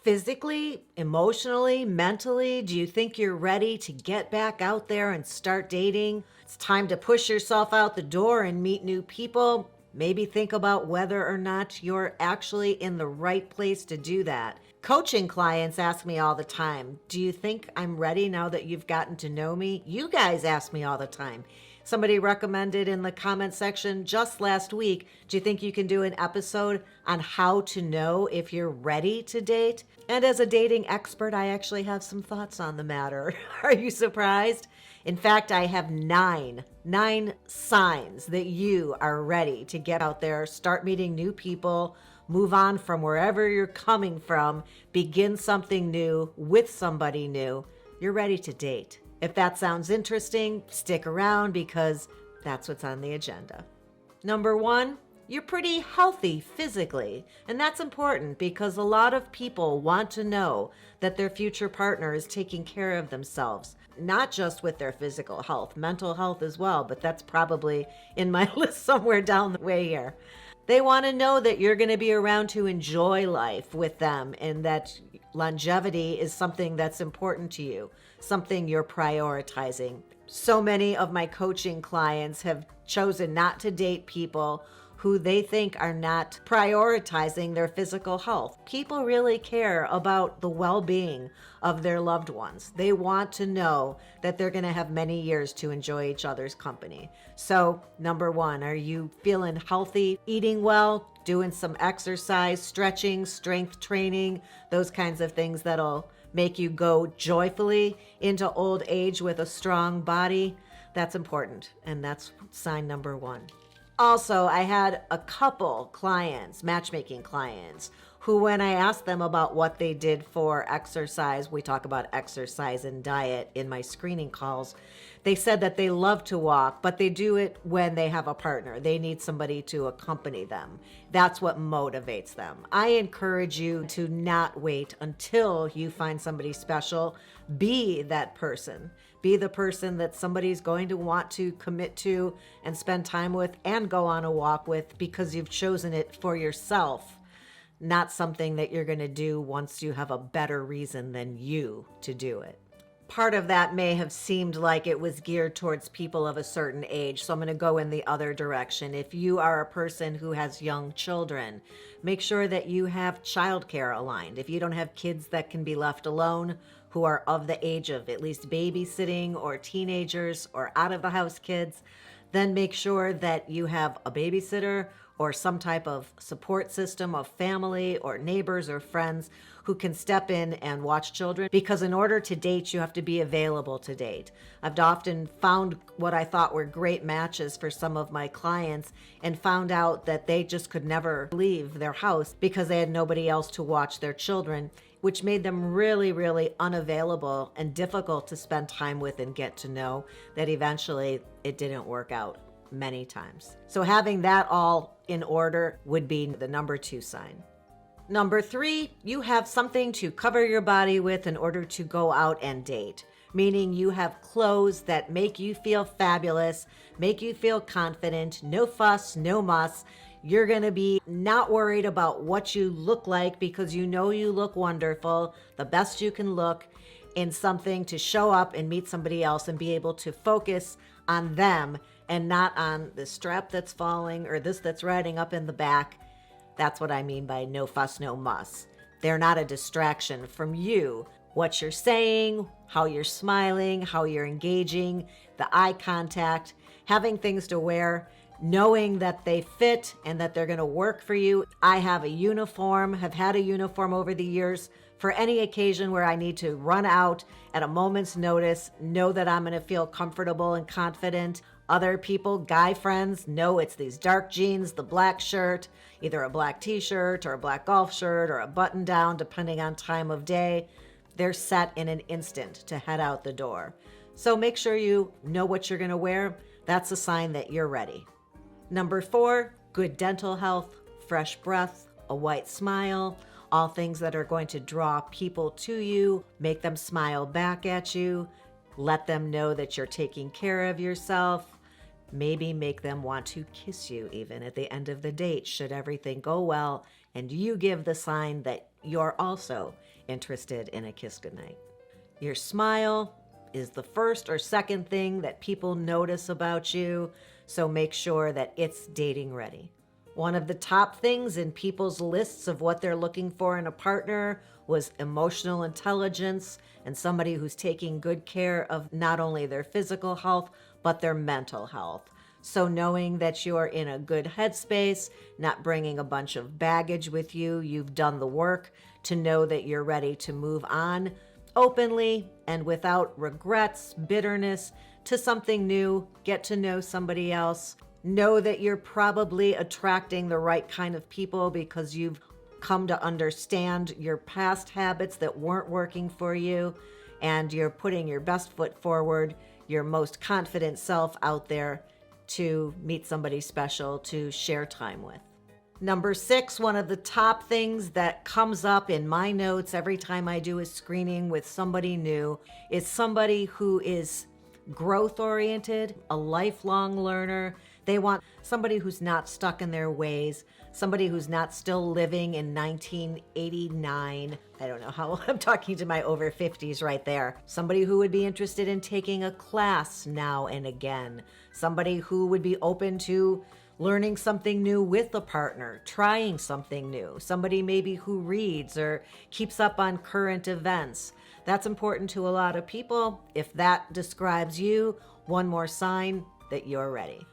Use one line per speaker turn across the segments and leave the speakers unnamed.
Physically, emotionally, mentally, do you think you're ready to get back out there and start dating? It's time to push yourself out the door and meet new people. Maybe think about whether or not you're actually in the right place to do that. Coaching clients ask me all the time, do you think I'm ready now that you've gotten to know me? You guys ask me all the time. Somebody recommended in the comment section just last week, do you think you can do an episode on how to know if you're ready to date? And as a dating expert, I actually have some thoughts on the matter. Are you surprised? In fact, I have nine signs that you are ready to get out there, start meeting new people, move on from wherever you're coming from, begin something new with somebody new. You're ready to date. If that sounds interesting, stick around because that's what's on the agenda. Number 1, you're pretty healthy physically. And that's important because a lot of people want to know that their future partner is taking care of themselves, not just with their physical health, mental health as well, but that's probably in my list somewhere down the way here. They want to know that you're going to be around to enjoy life with them and that longevity is something that's important to you, something you're prioritizing. So many of my coaching clients have chosen not to date people who they think are not prioritizing their physical health. People really care about the well-being of their loved ones. They want to know that they're going to have many years to enjoy each other's company. So, number 1, are you feeling healthy, eating well, doing some exercise, stretching, strength training, those kinds of things that'll make you go joyfully into old age with a strong body? That's important, and that's sign number 1. Also, I had a couple clients, matchmaking clients, who when I asked them about what they did for exercise, we talk about exercise and diet in my screening calls, they said that they love to walk, but they do it when they have a partner. They need somebody to accompany them. That's what motivates them. I encourage you to not wait until you find somebody special. Be that person. Be the person that somebody's going to want to commit to and spend time with and go on a walk with because you've chosen it for yourself, not something that you're going to do once you have a better reason than you to do it. Part of that may have seemed like it was geared towards people of a certain age, so I'm going to go in the other direction. If you are a person who has young children, make sure that you have childcare aligned. If you don't have kids that can be left alone, who are of the age of at least babysitting or teenagers or out of the house kids, then make sure that you have a babysitter or some type of support system of family or neighbors or friends who can step in and watch children, because in order to date, you have to be available to date. I've often found what I thought were great matches for some of my clients and found out that they just could never leave their house because they had nobody else to watch their children, which made them really, really unavailable and difficult to spend time with and get to know, that eventually it didn't work out many times. So having that all in order would be the number 2 sign. Number 3, you have something to cover your body with in order to go out and date, meaning you have clothes that make you feel fabulous, make you feel confident, no fuss, no muss. You're going to be not worried about what you look like because you know you look wonderful, the best you can look, in something to show up and meet somebody else and be able to focus on them and not on the strap that's falling or this that's riding up in the back. That's what I mean by no fuss, no muss. They're not a distraction from you. What you're saying, how you're smiling, how you're engaging, the eye contact, having things to wear, knowing that they fit and that they're going to work for you. I have a uniform, have had a uniform over the years for any occasion where I need to run out at a moment's notice, know that I'm going to feel comfortable and confident. Other people, guy friends, know it's these dark jeans, the black shirt, either a black t-shirt or a black golf shirt or a button down, depending on time of day. They're set in an instant to head out the door. So make sure you know what you're going to wear. That's a sign that you're ready. Number 4, good dental health, fresh breath, a white smile, all things that are going to draw people to you, make them smile back at you, let them know that you're taking care of yourself, Maybe make them want to kiss you even at the end of the date, should everything go well and you give the sign that you're also interested in a kiss goodnight. Your smile is the first or second thing that people notice about you, so make sure that it's dating ready. One of the top things in people's lists of what they're looking for in a partner was emotional intelligence and somebody who's taking good care of not only their physical health, but their mental health. So knowing that you're in a good headspace, not bringing a bunch of baggage with you, you've done the work to know that you're ready to move on openly and without regrets, bitterness, to something new, get to know somebody else. Know that you're probably attracting the right kind of people because you've come to understand your past habits that weren't working for you, and you're putting your best foot forward, your most confident self out there to meet somebody special to share time with. Number 6, one of the top things that comes up in my notes every time I do a screening with somebody new is somebody who is growth oriented, a lifelong learner. They want somebody who's not stuck in their ways, somebody who's not still living in 1989. I don't know how I'm talking to my over 50s right there. Somebody who would be interested in taking a class now and again. Somebody who would be open to learning something new with a partner, trying something new. Somebody maybe who reads or keeps up on current events. That's important to a lot of people. If that describes you, one more sign that you're ready.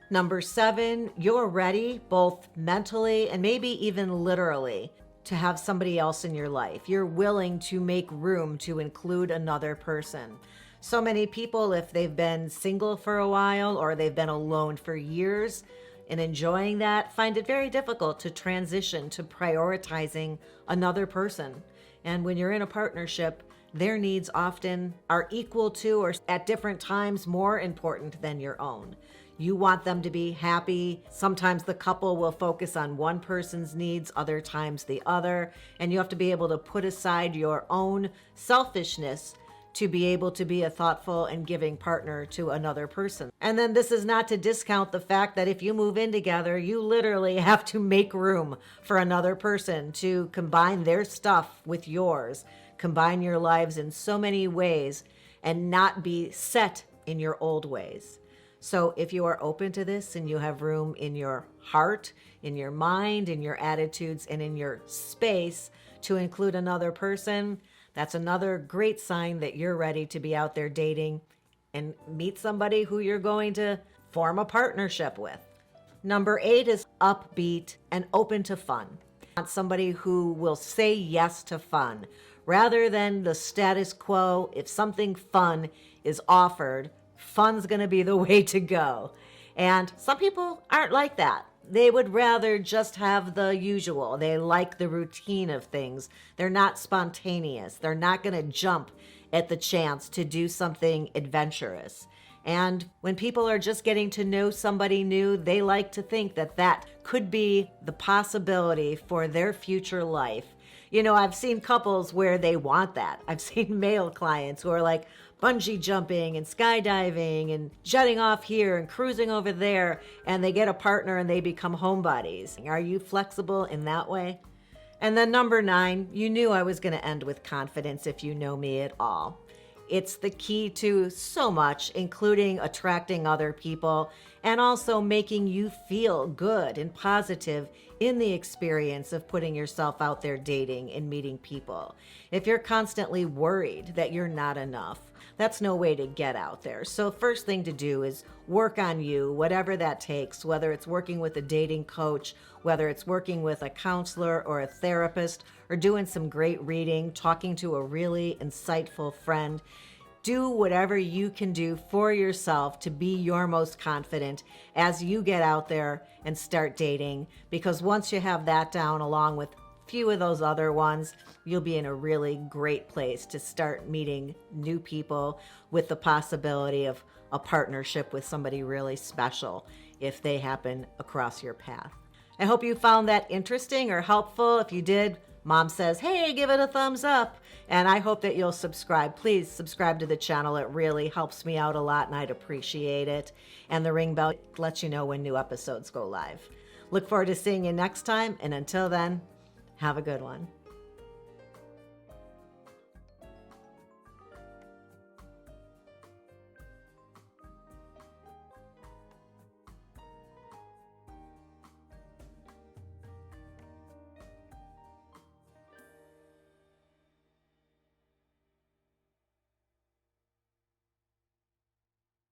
Number 7, you're ready both mentally and maybe even literally to have somebody else in your life. You're willing to make room to include another person. So many people, if they've been single for a while or they've been alone for years and enjoying that, find it very difficult to transition to prioritizing another person. And when you're in a partnership, their needs often are equal to or at different times more important than your own. You want them to be happy. Sometimes the couple will focus on one person's needs, other times the other, and you have to be able to put aside your own selfishness to be able to be a thoughtful and giving partner to another person. And then this is not to discount the fact that if you move in together, you literally have to make room for another person to combine their stuff with yours, combine your lives in so many ways and not be set in your old ways. So if you are open to this and you have room in your heart, in your mind, in your attitudes, and in your space to include another person, that's another great sign that you're ready to be out there dating and meet somebody who you're going to form a partnership with. Number 8 is upbeat and open to fun. Want somebody who will say yes to fun rather than the status quo. If something fun is offered, fun's going to be the way to go. And some people aren't like that. They would rather just have the usual. They like the routine of things. They're not spontaneous. They're not going to jump at the chance to do something adventurous. And when people are just getting to know somebody new, they like to think that that could be the possibility for their future life. You know, I've seen couples where they want that. I've seen male clients who are like bungee jumping and skydiving and jetting off here and cruising over there, and they get a partner and they become homebodies. Are you flexible in that way? And then number 9, you knew I was going to end with confidence if you know me at all. It's the key to so much, including attracting other people and also making you feel good and positive in the experience of putting yourself out there dating and meeting people. If you're constantly worried that you're not enough, that's no way to get out there. So first thing to do is work on you, whatever that takes, whether it's working with a dating coach, whether it's working with a counselor or a therapist, or doing some great reading, talking to a really insightful friend. Do whatever you can do for yourself to be your most confident as you get out there and start dating, because once you have that down along with few of those other ones, you'll be in a really great place to start meeting new people with the possibility of a partnership with somebody really special if they happen across your path. I hope you found that interesting or helpful. If you did, Mom says, hey, give it a thumbs up. And I hope that you'll subscribe. Please subscribe to the channel. It really helps me out a lot and I'd appreciate it. And the ring bell lets you know when new episodes go live. Look forward to seeing you next time. And until then, have a good one.